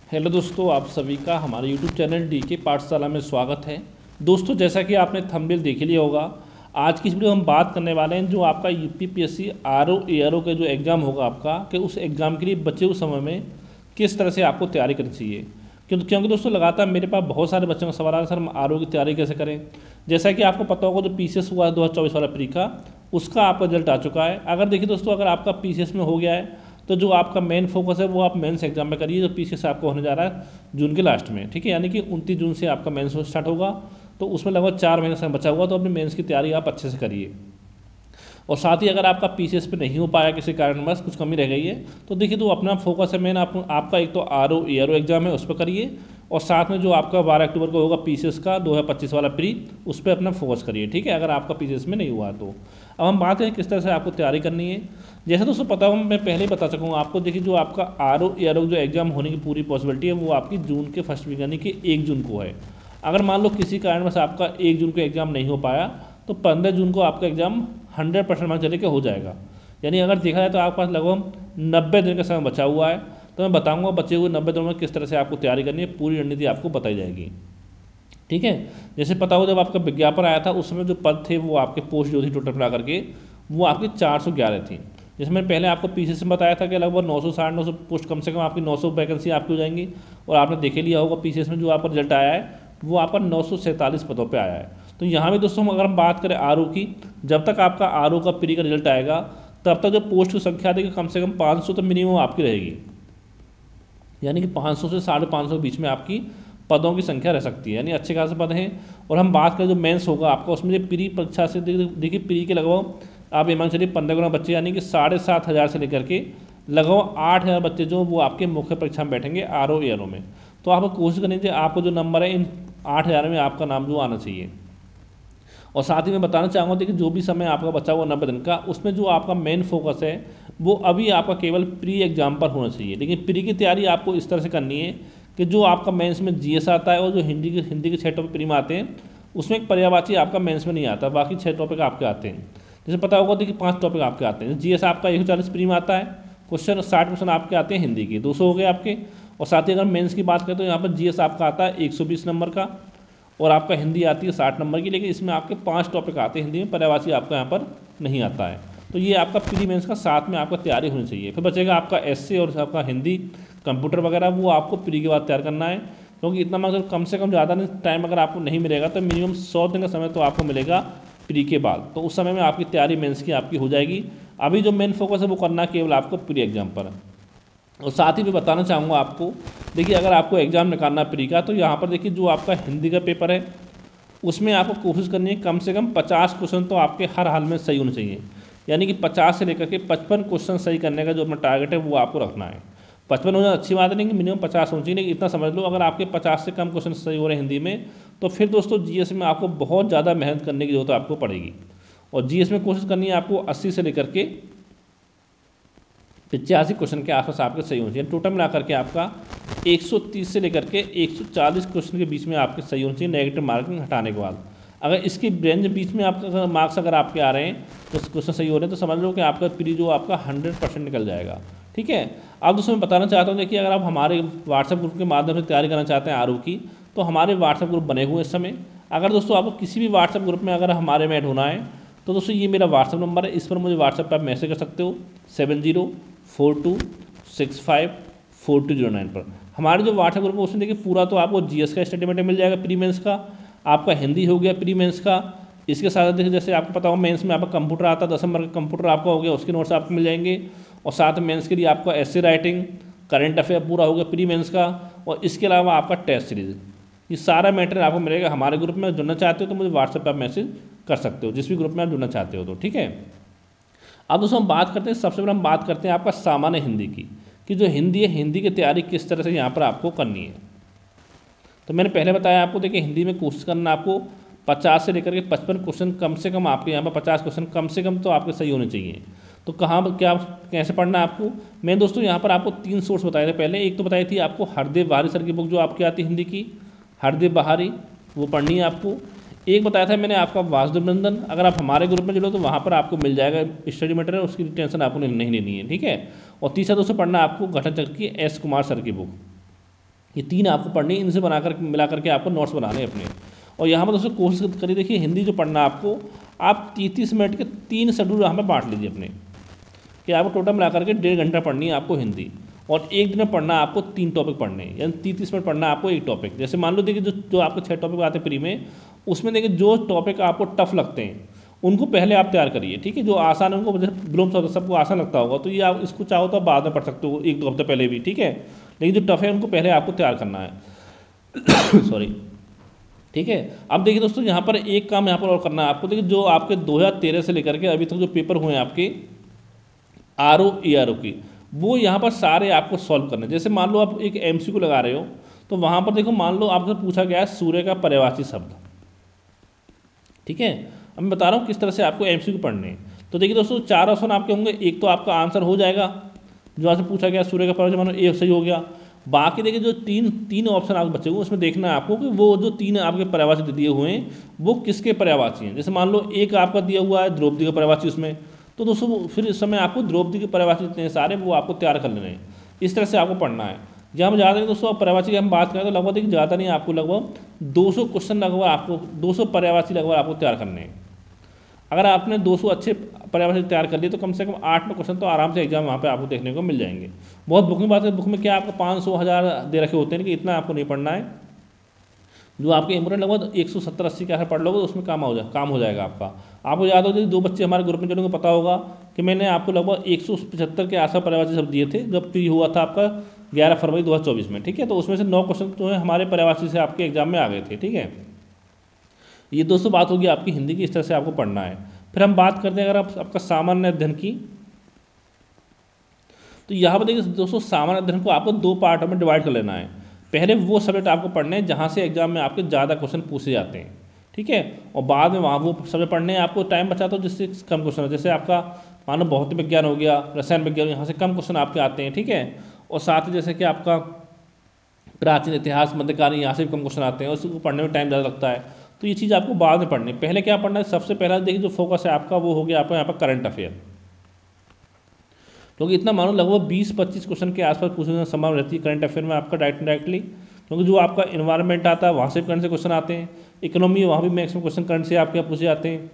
Hello दोस्तों, आप सभी का हमारे यूट्यूब चैनल डी के पाठशाला में स्वागत है। दोस्तों, जैसा कि आपने थंबनेल देख लिया होगा, आज की इस वीडियो में हम बात करने वाले हैं जो आपका यूपीपीएससी आरओ एआरओ का जो एग्ज़ाम होगा आपका, कि उस एग्ज़ाम के लिए बचे हुए समय में किस तरह से आपको तैयारी करनी चाहिए। क्योंकि दोस्तों लगातार मेरे पास बहुत सारे बच्चों का सवाल आ रहा है, सर हम आरओ की तैयारी कैसे करें। जैसा कि आपको पता होगा, जो पीसीएस हुआ 2024 वाला प्री का, उसका आपका रिजल्ट आ चुका है। अगर देखिए दोस्तों, अगर आपका पीसीएस में हो गया है तो जो आपका मेन फोकस है वो आप मेंस एग्जाम में करिए, जो पीसीएस आपको होने जा रहा है जून के लास्ट में, ठीक है। यानी कि 29 जून से आपका मेंस स्टार्ट होगा, तो उसमें लगभग 4 महीने समय बचा हुआ, तो अपने मेंस की तैयारी आप अच्छे से करिए। और साथ ही अगर आपका पीसीएस पे नहीं हो पाया, किसी कारणवश कुछ कमी रह गई है, तो देखिए तो अपना फोकस है मेन आपका एक तो आरओ एआरओ एग्जाम है, उस पर करिए। और साथ में जो आपका 12 अक्टूबर को होगा पीसीएस का 2025 वाला प्री, उस पर अपना फोकस करिए, ठीक है, अगर आपका पीसीएस में नहीं हुआ तो। अब हम बात करें किस तरह से आपको तैयारी करनी है। जैसे दोस्तों पता हो, मैं पहले ही बता सकूँगा आपको, देखिए जो आपका आरओ एआरओ जो एग्जाम होने की पूरी पॉसिबिलिटी है वो आपकी जून के फर्स्ट वीक यानी कि 1 जून को है। अगर मान लो किसी कारणवश आपका 1 जून को एग्ज़ाम नहीं हो पाया, तो 15 जून को आपका एग्ज़ाम 100% मान चले के हो जाएगा। यानी अगर देखा जाए तो आपके पास लगभग 90 दिन का समय बचा हुआ है। तो मैं बताऊंगा बचे हुए 90 दिनों में किस तरह से आपको तैयारी करनी है, पूरी रणनीति आपको बताई जाएगी, ठीक है। जैसे पता हो, जब आपका विज्ञापन आया था उस समय जो पद थे वो आपके पोस्ट जो थी टोटल मिला करके वो आपकी 411 थी। जैसे मैंने पहले आपको पीसीएस में बताया था कि लगभग 900 950 पोस्ट, कम से कम आपकी 900 वैकेंसी आपकी हो जाएंगी। और आपने देखे लिया होगा पीसीएस में जो आपका रिजल्ट आया है वो आपका 947 पदों पे आया है। तो यहाँ भी दोस्तों अगर हम बात करें आरओ की, जब तक आपका आरओ का प्री का रिजल्ट आएगा तब तक जो पोस्ट की संख्या देखिए कम से कम 500 तो मिनिमम आपकी रहेगी। यानी कि 500 से 550 के बीच में आपकी पदों की संख्या रह सकती है, यानी अच्छे खासे पद हैं। और हम बात करें जो मेंस होगा आपका, उसमें जो प्री परीक्षा से देखिए प्री के लगभग आप ये मान चलिए 15 गुना बच्चे, यानी कि 7,500 से लेकर के लगभग 8,000 बच्चे जो वो आपके मुख्य परीक्षा में बैठेंगे आरओ एआरओ में। तो आप कोशिश करेंगे आपको जो नंबर है इन 8,000 में आपका नाम जो आना चाहिए। और साथ ही मैं बताना चाहूँगा देखिए जो भी समय आपका बचा हुआ 90 दिन का, उसमें जो आपका मेन फोकस है वो अभी आपका केवल प्री एग्जाम पर होना चाहिए। लेकिन प्री की तैयारी आपको इस तरह से करनी है कि जो आपका मेंस में जीएस आता है और जो हिंदी के 6 टॉपिक प्री में आते हैं, उसमें एक पर्यायवाची आपका मेंस में नहीं आता, बाकी 6 टॉपिक आपके आते हैं। जैसे पता होगा देखिए 5 टॉपिक आपके आते हैं। जीएस आपका 140 प्री में आता है, क्वेश्चन 60% आपके आते हैं हिंदी के, 200 हो गए आपके। और साथ ही अगर मेंस की बात करें तो यहाँ पर जीएस आपका आता है 120 नंबर का, और आपका हिंदी आती है 60 नंबर की। लेकिन इसमें आपके 5 टॉपिक आते हैं हिंदी में, पर्यायवाची आपका यहाँ पर नहीं आता है। तो ये आपका प्री मेंस का साथ में आपका तैयारी होनी चाहिए। फिर बचेगा आपका एसए और आपका हिंदी कंप्यूटर वगैरह, वो आपको प्री के बाद तैयार करना है। क्योंकि इतना मतलब कम से कम ज़्यादा नहीं टाइम अगर आपको नहीं मिलेगा तो मिनिमम 100 दिन का समय तो आपको मिलेगा प्री के बाद। तो उस समय में आपकी तैयारी मेंस की आपकी हो जाएगी। अभी जो मेन फोकस है वो करना है केवल आपको प्री एग्जाम पर। और साथ ही मैं बताना चाहूँगा आपको, देखिए अगर आपको एग्ज़ाम निकालना है प्री का, तो यहाँ पर देखिए जो आपका हिंदी का पेपर है उसमें आपको कोशिश करनी है कम से कम 50 क्वेश्चन तो आपके हर हाल में सही होने चाहिए। यानी कि 50 से लेकर के 55 क्वेश्चन सही करने का जो अपना टारगेट है वो आपको रखना है। 55 होना अच्छी बात है, लेकिन मिनिमम 50 होना चाहिए। लेकिन इतना समझ लो, अगर आपके 50 से कम क्वेश्चन सही हो रहे हैं हिंदी में, तो फिर दोस्तों जीएस में आपको बहुत ज़्यादा मेहनत करने की जरूरत आपको पड़ेगी। और जीएस में कोशिश करनी है आपको 80 से लेकर के 85 क्वेश्चन के आसपास आपके सही होने चाहिए। टोटल मिला करके आपका 130 से लेकर के 140 क्वेश्चन के बीच में आपके सही होने चाहिए, नेगेटिव मार्किंग हटाने के बाद। अगर इसकी रेंज बीच में आपका मार्क्स अगर आपके आ रहे हैं तो क्वेश्चन सही हो रहे हैं, तो समझ लो कि आपका प्री जो आपका 100% निकल जाएगा, ठीक है। अब दोस्तों मैं बताना चाहता हूँ, देखिए अगर आप हमारे व्हाट्सएप ग्रुप के माध्यम से तैयारी करना चाहते हैं आरओ की, तो हमारे व्हाट्सएप ग्रुप बने हुए हैं इस समय। अगर दोस्तों आपको किसी भी व्हाट्सएप ग्रुप में अगर हमारे में ऐड होना है, तो दोस्तों ये मेरा व्हाट्सएप नंबर है, इस पर मुझे व्हाट्सएप पर आप मैसेज कर सकते हो 7042654209 पर। हमारे जो व्हाट्सएप ग्रुप है उसमें देखिए पूरा तो आपको जीएस का स्टडी मटेरियल मिल जाएगा प्री मेंस का, आपका हिंदी हो गया प्री मेंस का। इसके साथ देखिए जैसे आपको पता हो मेंस में आपका कंप्यूटर आता है, 10 नंबर का कंप्यूटर आपका हो गया, उसके नोट्स आपको मिल जाएंगे। और साथ में मेंस के लिए आपका एस्से राइटिंग, करंट अफेयर पूरा हो गया प्री मेंस का। और इसके अलावा आपका टेस्ट सीरीज, ये सारा मैटर आपको मिलेगा हमारे ग्रुप में। जुड़ना चाहते हो तो मुझे व्हाट्सएप पर मैसेज कर सकते हो, जिस भी ग्रुप में आप जुड़ना चाहते हो तो, ठीक है। अब दोस्तों हम बात करते हैं, सबसे पहले हम बात करते हैं आपका सामान्य हिंदी की, कि जो हिंदी है हिंदी की तैयारी किस तरह से यहाँ पर आपको करनी है। तो मैंने पहले बताया आपको, देखिए हिंदी में कोशिश करना आपको 50 से लेकर के 55 क्वेश्चन कम से कम आपके यहाँ पर 50 क्वेश्चन कम से कम तो आपके सही होने चाहिए। तो कहाँ क्या कैसे पढ़ना है आपको, मैं दोस्तों यहाँ पर आपको 3 सोर्स बताए थे पहले। एक तो बताई थी आपको हरदेव बहारी सर की बुक जो आपकी आती है हिंदी की, हरदेव बहारी, वो पढ़नी है आपको। एक बताया था मैंने आपका वासुदेव नंदन, अगर आप हमारे ग्रुप में जुड़ो तो वहाँ पर आपको मिल जाएगा स्टडी मटेरियल, उसकी टेंशन आपको नहीं लेनी है, ठीक है। और तीसरा दोस्तों पढ़ना आपको घटन चक्र की एस कुमार सर की बुक, ये 3 आपको पढ़नी है, इनसे बना कर मिला करके आपको नोट्स बनाने हैं अपने। और यहाँ पर दोस्तों कोशिश करिए, देखिए हिंदी जो पढ़ना आपको, आप 30 मिनट के 3 शेड्यूल यहाँ पर बांट लीजिए अपने, कि आपको टोटल मिला करके 1.5 घंटा पढ़नी है आपको हिंदी, और एक दिन में पढ़ना आपको 3 टॉपिक पढ़ने हैं, यानी 30 मिनट पढ़ना आपको एक टॉपिक। जैसे मान लो देखिए जो आपको 6 टॉपिक आते हैं प्री में, उसमें देखिए जो टॉपिक आपको टफ लगते हैं उनको पहले आप तैयार करिए, ठीक है। जो आसान है उनको, जैसे विलोम शब्द सबको आसान लगता होगा, तो ये आप इसको चाहो तो आप बाद में पढ़ सकते हो 1-2 हफ्ते पहले भी, ठीक है। लेकिन जो टफ है उनको पहले आपको तैयार करना है सॉरी, ठीक है। अब देखिए दोस्तों, यहाँ पर एक काम यहाँ पर और करना है आपको। देखिए जो आपके 2013 से लेकर के अभी तक जो पेपर हुए हैं आपके RO-ARO की, वो यहाँ पर सारे आपको सॉल्व करने हैं। जैसे मान लो आप एक MCQ लगा रहे हो, तो वहाँ पर देखो मान लो आपसे पूछा गया है सूर्य का पर्यायवाची शब्द, ठीक है। अब मैं बता रहा हूँ किस तरह से आपको MCQ पढ़ने हैं। तो देखिए दोस्तों 4 ऑप्शन आपके होंगे, एक तो आपका आंसर हो जाएगा जो आपसे पूछा गया सूर्य का पर्यायवाची, मानो ए सही हो गया। बाकी देखिए जो तीन ऑप्शन आपके बचे हुए, उसमें देखना है आपको कि वो जो 3 आपके पर्यायवाची दिए हुए हैं वो किसके पर्यायवाची हैं। जैसे मान लो एक आपका दिया हुआ है द्रौपदी का पर्यायवाची उसमें, तो दोस्तों फिर इस समय आपको द्रौपदी के पर्यायवाची जितने हैं सारे वो आपको तैयार कर लेने हैं। इस तरह से आपको पढ़ना है। जहाँ हम ज़्यादा नहीं दोस्तों, पर्यायवाची की हम बात करें तो लगभग देखिए ज़्यादा नहीं, आपको लगभग 200 क्वेश्चन लगभग आपको 200 पर्यायवाची लगभग आपको तैयार करने हैं। अगर आपने 200 अच्छे पर्यायवाची तैयार कर लिए तो कम से कम 8-9 क्वेश्चन तो आराम से एग्जाम वहाँ पे आपको देखने को मिल जाएंगे। बहुत बुक में बात है, बुक में क्या आपको 500-1000 दे रखे होते हैं कि इतना आपको नहीं पढ़ना है। जो आपके इंपोर्टेंट लगभग 170-80 के आसपास पढ़ लोगे तो उसमें काम हो जाएगा आपका। आपको याद होगा 2 बच्चे हमारे ग्रुप में जिनको पता होगा कि मैंने आपको लगभग 175 के आसपास पर्यायवाची शब्द दिए थे जब प्री हुआ था आपका 11 फरवरी 2024 में, ठीक है। तो उसमें से 9 क्वेश्चन जो है हमारे पर्यायवाची से आपके एग्जाम में आ गए थे, ठीक है। ये दोस्तों बात होगी आपकी हिंदी की, इस तरह से आपको पढ़ना है। फिर हम बात करते हैं अगर आपका सामान्य अध्ययन की, तो यहाँ पर देखिए दोस्तों सामान्य अध्ययन को आपको 2 पार्टों में डिवाइड कर लेना है। पहले वो सब्जेक्ट आपको पढ़ने हैं जहाँ से एग्जाम में आपके ज़्यादा क्वेश्चन पूछे जाते हैं, ठीक है। और बाद में वहाँ वो सब्जेक्ट पढ़ने हैं आपको टाइम बचाता हो जिससे कम क्वेश्चन है। जैसे आपका मानो भौतिक विज्ञान हो गया, रसायन विज्ञान, यहाँ से कम क्वेश्चन आपके आते हैं, ठीक है। और साथ ही जैसे कि आपका प्राचीन इतिहास, मध्यकालीन, यहाँ से भी कम क्वेश्चन आते हैं और उसको पढ़ने में टाइम ज़्यादा लगता है। तो ये चीज़ आपको बाद में पढ़नी है। पहले क्या पढ़ना है, सबसे पहला देखिए जो फोकस है आपका वो हो गया आपका यहाँ पर करंट अफेयर, क्योंकि इतना मानो लगभग 20-25 क्वेश्चन के आसपास पूछने की संभावना रहती है करंट अफेयर में आपका डायरेक्टली, क्योंकि जो आपका इन्वायरमेंट आता है वहाँ से करंट से क्वेश्चन आते हैं। इकोनॉमी, वहाँ भी मैक्सिमम क्वेश्चन करंट से आपके पूछे जाते हैं।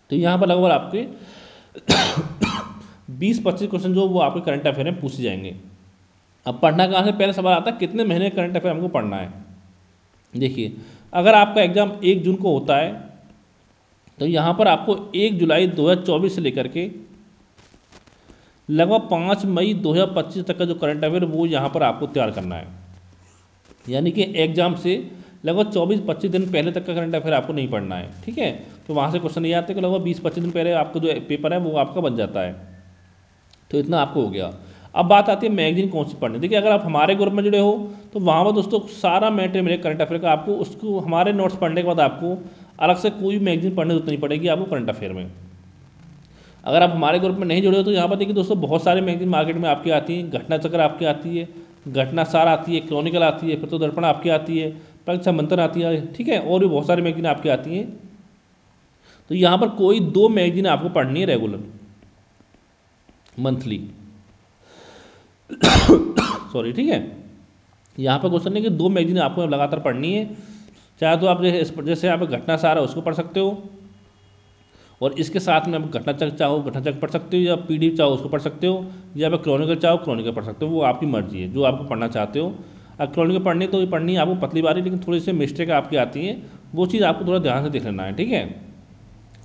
तो यहाँ पर लगभग आपके 20-25 क्वेश्चन जो वो आपके करंट अफेयर में पूछे जाएंगे। अब पढ़ना कहाँ से, पहले सवाल आता है कितने महीने करंट अफेयर हमको पढ़ना है। देखिए अगर आपका एग्जाम 1 जून को होता है तो यहाँ पर आपको 1 जुलाई 2024 से लेकर के लगभग 5 मई 2025 तक का जो करंट अफेयर वो यहाँ पर आपको तैयार करना है। यानी कि एग्जाम से लगभग 24-25 दिन पहले तक का करंट अफेयर आपको नहीं पढ़ना है, ठीक है। तो वहाँ से क्वेश्चन नहीं आते कि लगभग 20-25 दिन पहले आपको जो पेपर है वो आपका बन जाता है। तो इतना आपको हो गया। अब बात आती है मैगजीन कौन सी पढ़नी। देखिए अगर आप हमारे ग्रुप में जुड़े हो तो वहाँ पर दोस्तों सारा मैटर मिलेगा करंट अफेयर का आपको। उसको हमारे नोट्स पढ़ने के बाद आपको अलग से कोई मैगजीन पढ़ने की जरूरत नहीं पड़ेगी आपको करंट अफेयर में। अगर आप हमारे ग्रुप में नहीं जुड़े हो तो यहाँ पर देखिए दोस्तों बहुत सारी मैगजीन मार्केट में आपकी आती हैं। घटना चक्र आपकी आती है, घटना सार आती है, क्रॉनिकल आती है, प्रतो दर्पण आपकी आती है, परीक्षा मंथन आती है, ठीक है। और भी बहुत सारी मैगजीन आपकी आती हैं। तो यहाँ पर कोई 2 मैगजीन आपको पढ़नी है रेगुलर मंथली सॉरी, ठीक है। यहाँ पर क्वेश्चन नहीं कि 2 मैगजीन आपको लगातार पढ़नी है। चाहे तो आप जैसे आप घटना सार है उसको पढ़ सकते हो, और इसके साथ में आप घटना चक्र चाहो घटना चक्र पढ़ सकते हो, या PDF चाहो उसको पढ़ सकते हो, या आप क्रॉनिकल चाहो क्रॉनिकल पढ़ सकते हो। वो आपकी मर्जी है जो आपको पढ़ना चाहते हो। अब क्रॉनिकल पढ़नी तो पढ़नी है आपको पतली बारी, लेकिन थोड़ी सी मिस्टेक आपकी आती है, वो चीज़ आपको थोड़ा ध्यान से देख लेना है, ठीक है।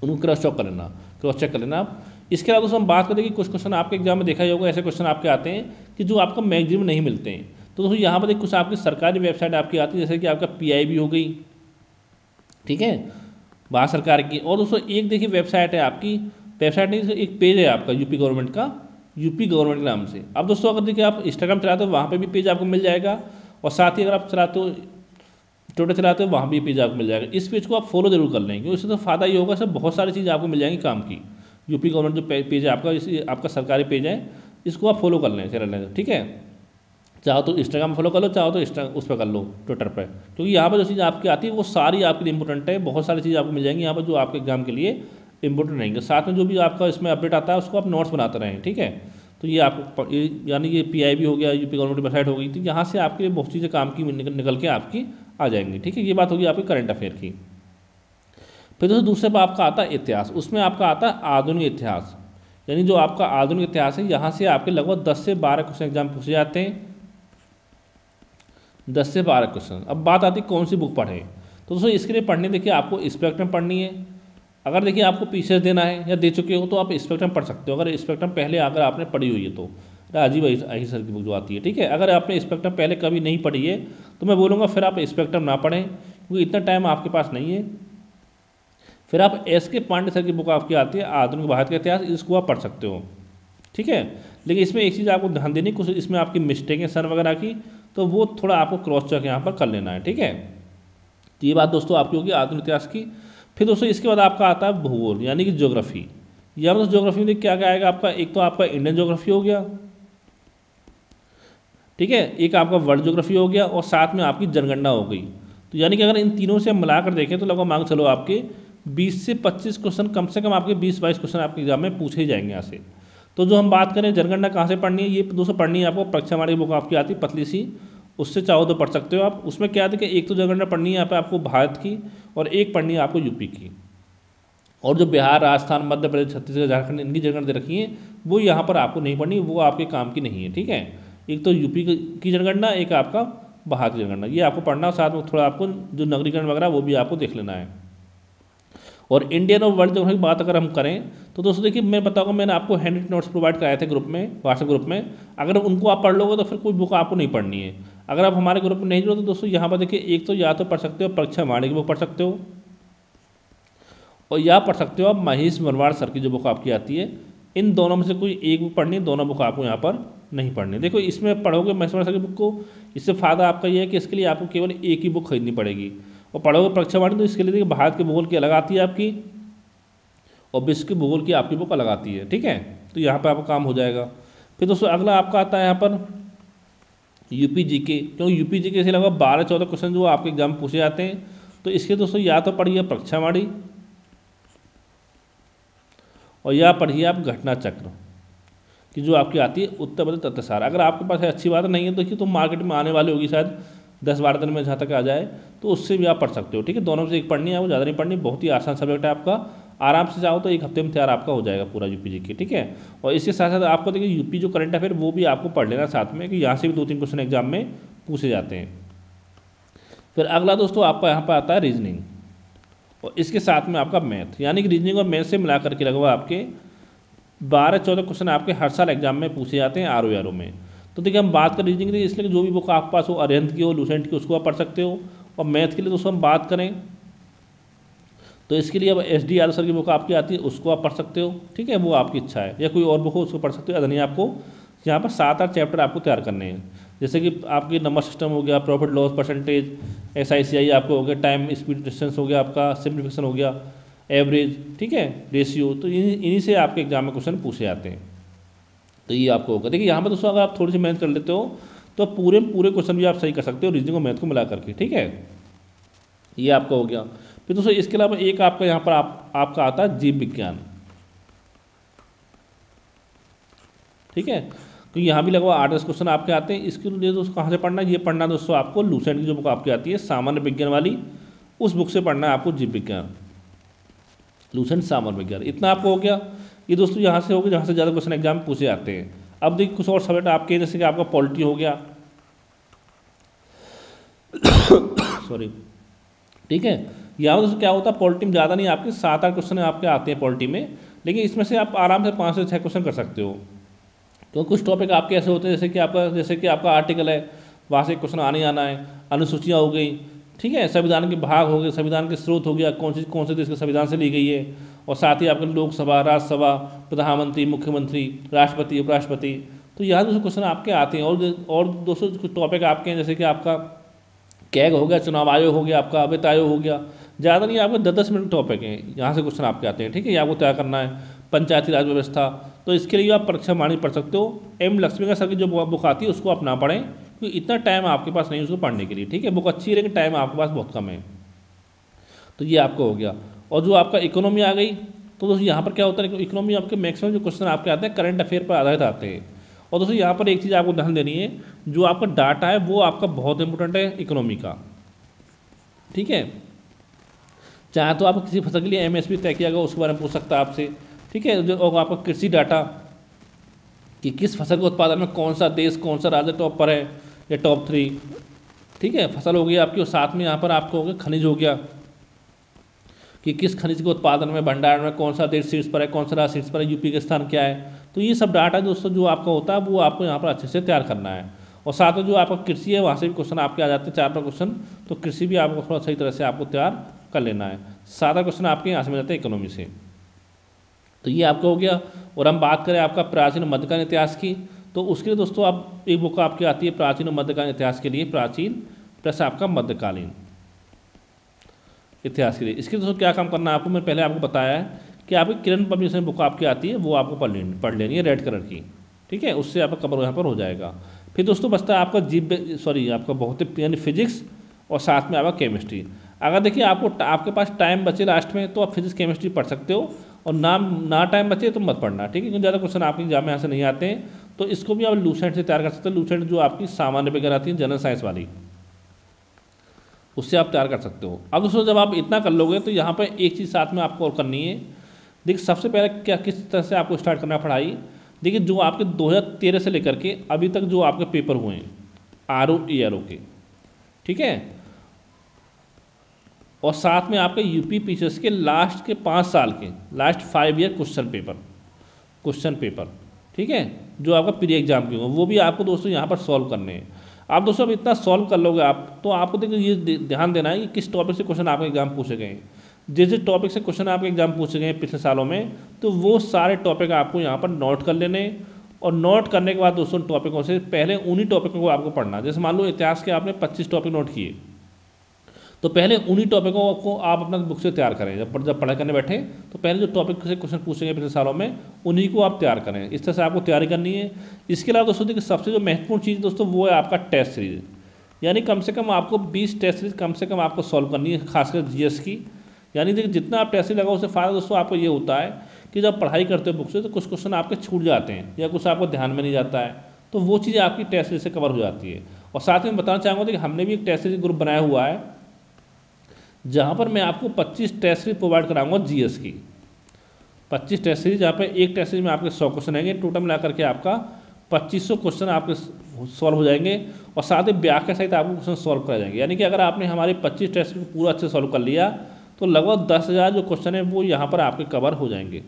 उनको क्रॉस चेक कर लेना आप। इसके अलावा दोस्तों हम बात करें कि कुछ क्वेश्चन आपके एग्जाम में देखा ही होगा, ऐसे क्वेश्चन आपके आते हैं कि जो आपको मैगजीन में नहीं मिलते हैं। तो दोस्तों यहाँ पर कुछ आपकी सरकारी वेबसाइट आपकी आती है, जैसे कि आपका PIB हो गई, ठीक है, भारत सरकार की। और दोस्तों एक देखिए वेबसाइट है आपकी, वेबसाइट नहीं एक पेज है आपका यूपी गवर्नमेंट का, यूपी गवर्नमेंट के नाम से। अब दोस्तों अगर देखिए आप इंस्टाग्राम चलाते हो वहाँ पे भी पेज आपको मिल जाएगा, और साथ ही अगर आप चलाते हो ट्विटर चलाते हो वहाँ भी पेज आपको मिल जाएगा। इस पेज को आप फॉलो जरूर कर लेंगे, उससे तो फ़ायदा ये होगा, सब बहुत सारी चीज़ आपको मिल जाएंगी काम की। यूपी गवर्नमेंट जो पेज है आपका, इस आपका सरकारी पेज है, इसको आप फॉलो कर लें चैनल, ठीक है। चाहो तो इंस्टाग्राम फॉलो कर लो, चाहो तो उस पर कर लो ट्विटर पर, क्योंकि यहाँ पर जो चीज़ आपकी आती है वो सारी आपके लिए इंपॉर्टेंट है। बहुत सारी चीज़ आपको मिल जाएंगी यहाँ पर जो आपके एग्जाम के लिए इंपॉर्टेंट रहेंगे। साथ में जो भी आपका इसमें अपडेट आता है उसको आप नोट्स बनाते रहें, ठीक है। तो ये आपको यानी ये PIB हो गया, यूपी गवर्नमेंट वेबसाइट हो गई, तो यहाँ से आपके बहुत चीज़ें काम की निकल के आपकी आ जाएंगी। ठीक है, ये बात होगी आपकी करंट अफेयर की। फिर दोस्तों दूसरे पर आपका आता है इतिहास, उसमें आपका आता है आधुनिक इतिहास, यानी जो आपका आधुनिक इतिहास है, यहाँ से आपके लगभग 10 से 12 क्वेश्चन एग्जाम पूछे जाते हैं, 10 से 12 क्वेश्चन। अब बात आती है कौन सी बुक पढ़ें, तो दोस्तों इसके लिए पढ़नी देखिए आपको स्पेक्ट्रम पढ़नी है। अगर देखिए आपको पीछे देना है या दे चुके हो तो आप स्पेक्ट्रम पढ़ सकते हो, अगर स्पेक्ट्रम पहले अगर आपने पढ़ी हुई है तो, राजीव अही सर की बुक जो आती है। ठीक है, अगर आपने स्पेक्ट्रम पहले कभी नहीं पढ़ी है तो मैं बोलूँगा फिर आप स्पेक्ट्रम ना पढ़ें, क्योंकि इतना टाइम आपके पास नहीं है। फिर आप SK पांडे सर की बुक आपकी आती है आधुनिक भारत का इतिहास, इसको आप पढ़ सकते हो। ठीक है, लेकिन इसमें एक चीज़ आपको ध्यान देनी, कुछ इसमें आपकी मिस्टेक है सन वगैरह की, तो वो थोड़ा आपको क्रॉस चेक यहाँ पर कर लेना है। ठीक है, तो ये बात दोस्तों आपकी होगी आधुनिक इतिहास की। फिर दोस्तों इसके बाद आपका आता है भूगोल यानी कि ज्योग्राफी। यहाँ पर ज्योग्राफी में क्या क्या आएगा आपका, एक तो आपका इंडियन ज्योग्राफी हो गया, ठीक है, एक आपका वर्ल्ड ज्योग्राफी हो गया, और साथ में आपकी जनगणना हो गई। तो यानी कि अगर इन तीनों से हम मिलाकर देखें तो लगभग मांग चलो आपके 20 से 25 क्वेश्चन, कम से कम आपके 20-22 क्वेश्चन आपके एग्जाम में पूछे ही जाएंगे यहाँ से। तो जो हम बात करें जनगणना कहाँ से पढ़नी है, ये दोस्तों पढ़नी है आपको परीक्षा हमारी बुक आपकी आती है पतली सी, उससे चाहो तो पढ़ सकते हो आप। उसमें क्या देखिए, एक तो जनगणना पढ़नी है यहाँ पे आपको भारत की, और एक पढ़नी है आपको यूपी की। और जो बिहार, राजस्थान, मध्य प्रदेश, छत्तीसगढ़, झारखंड इनकी जनगणना दे रखी है, वो यहाँ पर आपको नहीं पढ़नी, वो आपके काम की नहीं है। ठीक है, एक तो यूपी की जनगणना, एक आपका बाहर की जनगणना, ये आपको पढ़ना, साथ में थोड़ा आपको जो नगरीकरण वगैरह वो भी आपको देख लेना है। और इंडियन और वर्ल्ड ज्योग्राफी की बात अगर हम करें तो दोस्तों देखिए, मैं बताऊंगा, मैंने आपको हैंड नोट्स प्रोवाइड कराए थे ग्रुप में, व्हाट्सएप ग्रुप में, अगर उनको आप पढ़ लोगे तो फिर कोई बुक आपको नहीं पढ़नी है। अगर आप हमारे ग्रुप में नहीं जुड़ो तो दोस्तों यहाँ पर देखिए, एक तो या तो पढ़ सकते हो परीक्षा वाणी की बुक पढ़ सकते हो, और या पढ़ सकते हो आप महेश मनवाड़ सर की जो बुक आपकी आती है। इन दोनों में से कोई एक बुक पढ़नी है, दोनों बुक आपको यहाँ पर नहीं पढ़नी। देखो इसमें पढ़ोगे महेश मनवाड़ सर की बुक को, इससे फ़ायदा आपका ये है कि इसके लिए आपको केवल एक ही बुक खरीदनी पड़ेगी, और पढ़ोगे परीक्षा वाणी तो इसके लिए देखिए भारत के भूगोल की अलग आती है आपकी, और विश्व के भूगोल की आपकी बुक अलग आती है। ठीक है, तो यहाँ पर आपका काम हो जाएगा। फिर दोस्तों अगला आपका आता है यहाँ पर यूपी जीके, क्योंकि यूपी जीके से लगभग 12-14 क्वेश्चन जो आपके एग्जाम में पूछे जाते हैं। तो इसके दोस्तों या तो पढ़िए परीक्षा वाणी, और या पढ़िए आप घटना चक्र की जो आपकी आती है उत्तर प्रदेश तथ्यसार। अगर आपके पास है अच्छी बात नहीं है, देखिए तो मार्केट में आने वाली होगी शायद 10-12 दिन में जहाँ तक आ जाए, तो उससे भी आप पढ़ सकते हो। ठीक है, दोनों में से एक पढ़नी है, वो ज़्यादा नहीं पढ़नी, बहुत ही आसान सब्जेक्ट है आपका, आराम से चाहो तो एक हफ्ते में तैयार आपका हो जाएगा पूरा यूपी जीके। ठीक है, और इसके साथ साथ आपको देखिए यूपी जो करंट अफेयर वो भी आपको पढ़ लेना साथ में, कि यहाँ से भी 2-3 क्वेश्चन एग्जाम में पूछे जाते हैं। फिर अगला दोस्तों आपका यहाँ पर आता है रीजनिंग, और इसके साथ में आपका मैथ, यानी कि रीजनिंग और मैथ से मिला करके लगभग आपके 12-14 क्वेश्चन आपके हर साल एग्जाम में पूछे जाते हैं RO में। तो देखिए हम बात करें रीजनिंग की, इसलिए जो भी बुक आपके पास हो, अरिहंत की हो, लूसेंट की, उसको आप पढ़ सकते हो। और मैथ के लिए दोस्तों हम बात करें तो इसके लिए अब SD यादव सर की बुक आपकी आती है, उसको आप पढ़ सकते हो। ठीक है, वो आपकी इच्छा है, या कोई और बुक हो उसको पढ़ सकते हो। यानी आपको यहाँ पर 7-8 चैप्टर आपको तैयार करने हैं, जैसे कि आपकी नंबर सिस्टम हो गया, प्रॉफिट लॉस परसेंटेज, SICI आपको हो गया, टाइम स्पीड डिस्टेंस हो गया, आपका सिम्प्लीफिकेशन हो गया, एवरेज, ठीक है, रेशियो। तो इन्हीं से आपके एग्जाम में क्वेश्चन पूछे जाते हैं। तो ये आपको होगा। देखिए यहाँ पर दोस्तों अगर आप थोड़ी सी मेहनत कर लेते हो तो पूरे क्वेश्चन भी आप सही कर सकते हो रीजनिंग और मैथ को मिला करके। ठीक है, ये आपका हो गया। फिर दोस्तों इसके अलावा एक आपका यहाँ पर आपका आता है जीव विज्ञान। ठीक है, तो यहाँ भी लगभग 8-10 क्वेश्चन आपके आते हैं। इसके लिए दोस्तों कहाँ से पढ़ना है, ये पढ़ना दोस्तों आपको लूसेंट की जो बुक आपकी आती है सामान्य विज्ञान वाली, उस बुक से पढ़ना है आपको जीव विज्ञान, लूसेंट सामान्य विज्ञान। इतना आपको हो गया। ये दोस्तों यहाँ से हो गया जहाँ से ज़्यादा क्वेश्चन एग्जाम में पूछे जाते हैं। अब देखिए कुछ और सब्जेक्ट आपके, जैसे कि आपका पॉलिटी हो गया, सॉरी, ठीक है, यहाँ दोस्तों क्या होता है, पॉलिटी में ज़्यादा नहीं, आपके 7-8 क्वेश्चन आपके आते हैं पॉलिटी में, लेकिन इसमें से आप आराम से 5 से 6 क्वेश्चन कर सकते हो। तो कुछ टॉपिक आपके ऐसे होते हैं जैसे कि आपका आर्टिकल है, वहाँ से क्वेश्चन आने आना है, अनुसूचियाँ हो गई, ठीक है, संविधान के भाग हो गए, संविधान के स्रोत हो गया, कौन से देश के संविधान से ली गई है, और साथ ही आपके लोकसभा, राज्यसभा, प्रधानमंत्री, मुख्यमंत्री, राष्ट्रपति, उपराष्ट्रपति। तो यहाँ दोस्तों क्वेश्चन आपके आते हैं। और दोस्तों कुछ टॉपिक आपके हैं, जैसे कि आपका कैग हो गया, चुनाव आयोग हो गया, आपका वित्त आयोग हो गया, ज़्यादा नहीं, आपके 10-10 मिनट टॉपिक हैं, यहाँ से क्वेश्चन आपके आते हैं। ठीक है, ये आपको तय करना है। पंचायती राज व्यवस्था, तो इसके लिए आप परीक्षा वाणी पढ़ सकते हो। M लक्ष्मी सर की जो बुक आती है उसको आप ना पढ़ें, क्योंकि इतना टाइम आपके पास नहीं उसको पढ़ने के लिए। ठीक है, बुक अच्छी है लेकिन टाइम आपके पास बहुत कम है। तो ये आपको हो गया। और जो आपका इकोनॉमी आ गई, तो दोस्तों यहाँ पर क्या होता है, इकोनॉमी आपके मैक्सिमम जो क्वेश्चन आपके आते हैं करंट अफेयर पर आधारित आते हैं। और दोस्तों यहाँ पर एक चीज़ आपको ध्यान देनी है, जो आपका डाटा है वो आपका बहुत इंपॉर्टेंट है इकोनॉमी का, ठीक है। चाहे तो आप किसी फसल के लिए एमएसपी तय किया गया उसके बारे में पूछ सकता है आपसे, ठीक है। जो और आपका कृषि डाटा कि किस फसल के उत्पादन में कौन सा देश कौन सा राज्य टॉप पर है या टॉप 3, ठीक है। फसल हो गई आपकी, और साथ में यहाँ पर आपको हो गया खनिज हो गया कि किस खनिज के उत्पादन में भंडारण में कौन सा देश शीर्ष पर है, कौन सा राज्य शीर्ष पर है, यूपी का स्थान क्या है। तो ये सब डाटा दोस्तों जो आपका होता है वो आपको यहाँ पर अच्छे से तैयार करना है। और साथ में जो आपका कृषि है वहाँ से भी क्वेश्चन आपके आ जाते हैं 4 क्वेश्चन, तो कृषि भी आपको थोड़ा सही तरह से आपको तैयार कर लेना है। सादा क्वेश्चन आपके यहाँ से मिल जाते हैं इकोनॉमी से। तो ये आपका हो गया। और हम बात करें आपका प्राचीन मध्यकालीन इतिहास की, तो उसके लिए दोस्तों आप एक बुक आपकी आती है प्राचीन और मध्यकालीन इतिहास के लिए, प्राचीन प्लस आपका मध्यकालीन इतिहास के लिए। इसके दोस्तों क्या काम करना है आपको, मैं पहले आपको बताया है कि आपकी किरण पब्लिकेशन बुक आपकी आती है, वो आपको पढ़ लेनी है रेड कलर की, ठीक है। उससे आपका कवर यहाँ पर हो जाएगा। फिर दोस्तों बचता है आपका आपका भौतिक यानी फिजिक्स, और साथ में आपका केमिस्ट्री। अगर देखिए आपके पास टाइम बचे लास्ट में तो आप फिजिक्स केमिस्ट्री पढ़ सकते हो, और ना टाइम बचे तो मत पढ़ना, ठीक है, क्योंकि ज़्यादा क्वेश्चन आपके एग्जाम में यहाँ से नहीं आते हैं। तो इसको भी आप लूसेंट से तैयार कर सकते हो। लूसेंट जो आपकी सामान्य वगैरह आती है जनरल साइंस वाली, उससे आप तैयार कर सकते हो। अब दोस्तों जब आप इतना कर लोगे तो यहाँ पर एक चीज़ साथ में आपको और करनी है। देखिए सबसे पहले किस तरह से आपको स्टार्ट करना है पढ़ाई। देखिए जो आपके 2013 से लेकर के अभी तक जो आपके पेपर हुए हैं RO-ARO के, ठीक है, और साथ में आपके यूपी पीसीएस के लास्ट के 5 साल के लास्ट 5 ईयर क्वेश्चन पेपर, ठीक है, जो आपका प्री एग्जाम के हों वो भी आपको दोस्तों यहाँ पर सॉल्व करने हैं। आप दोस्तों अब इतना सॉल्व कर लोगे आप, तो आपको देखिए ये ध्यान देना है कि किस टॉपिक से क्वेश्चन आपके एग्जाम पूछे गए हैं। जिस टॉपिक से क्वेश्चन आपके एग्जाम पूछे गए हैं पिछले सालों में, तो वो सारे टॉपिक आपको यहाँ पर नोट कर लेने, और नोट करने के बाद दोस्तों टॉपिकों से पहले उन्हीं टॉपिकों को आपको पढ़ना। जैसे मान लो इतिहास के आपने 25 टॉपिक नोट किए, तो पहले उन्हीं टॉपिकों को आप अपना बुक से तैयार करें। जब पढ़ाई करने बैठे तो पहले जो टॉपिक से क्वेश्चन पूछेंगे पिछले सालों में उन्हीं को आप तैयार करें। इस तरह से आपको तैयारी करनी है। इसके अलावा दोस्तों देखिए सबसे जो महत्वपूर्ण चीज़ दोस्तों वो है आपका टेस्ट सीरीज, यानी कम से कम आपको 20 टेस्ट सीरीज कम से कम आपको सॉल्व करनी है, खासकर जीएस की। यानी देखिए जितना आप टेस्ट सीरीज लगाओ उससे फ़ायदा दोस्तों आपको ये होता है कि जब पढ़ाई करते हो बुक से तो कुछ क्वेश्चन आपके छूट जाते हैं या कुछ आपको ध्यान में नहीं जाता है, तो वो चीज़ें आपकी टेस्ट सीरीज से कवर हो जाती है। और साथ में बताना चाहूँगा कि हमने भी एक टेस्ट सीरीज ग्रुप बनाया हुआ है, जहाँ पर मैं आपको 25 टेस्ट सीरीज प्रोवाइड कराऊंगा जीएस की। 25 टेस्ट सीरीज, जहाँ पे एक टेस्ट सीरीज में आपके 100 क्वेश्चन आएंगे, टोटल मिला करके आपका 2500 क्वेश्चन आपके सॉल्व हो जाएंगे, और साथ ही व्याख्या सहित आपको क्वेश्चन सॉल्व कराए जाएंगे। यानी कि अगर आपने हमारे 25 टेस्ट को पूरा अच्छे से सॉल्व कर लिया तो लगभग 10,000 जो क्वेश्चन है वो यहाँ पर आपके कवर हो जाएंगे,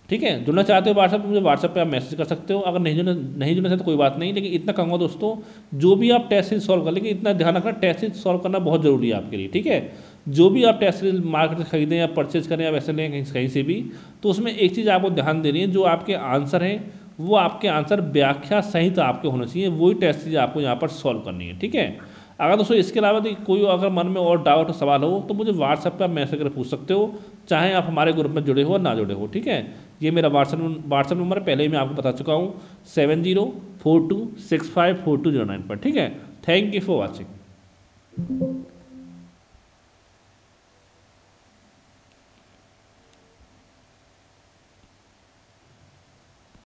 ठीक है। जुड़ना चाहते हो व्हाट्सएप मुझे व्हाट्सएप पे आप मैसेज कर सकते हो। अगर नहीं जुड़ना चाहते तो कोई बात नहीं, लेकिन इतना कहूँगा दोस्तों जो भी आप टेस्ट सीरीज सॉल्व कर लेंगे इतना ध्यान रखना टेस्ट सीरीज सॉल्व करना बहुत ज़रूरी है आपके लिए, ठीक है। जो भी आप टेस्ट सीरीज मार्केट से खरीदें या परचेज करें या वैसे लें कहीं से भी, तो उसमें एक चीज़ आपको ध्यान देनी है, जो आपके आंसर हैं वो आपके आंसर व्याख्या सहित आपके होने चाहिए, वही टेस्ट सीरीज आपको यहाँ पर सॉल्व करनी है, ठीक है। अगर दोस्तों इसके अलावा कोई अगर मन में और डाउट सवाल हो तो मुझे व्हाट्सएप पर आप मैसेज करके पूछ सकते हो, चाहे आप हमारे ग्रुप में जुड़े हो ना जुड़े हो, ठीक है। ये मेरा व्हाट्सएप नंबर पहले ही मैं आपको बता चुका हूँ 7042654209 पर, ठीक है। Thank you for watching.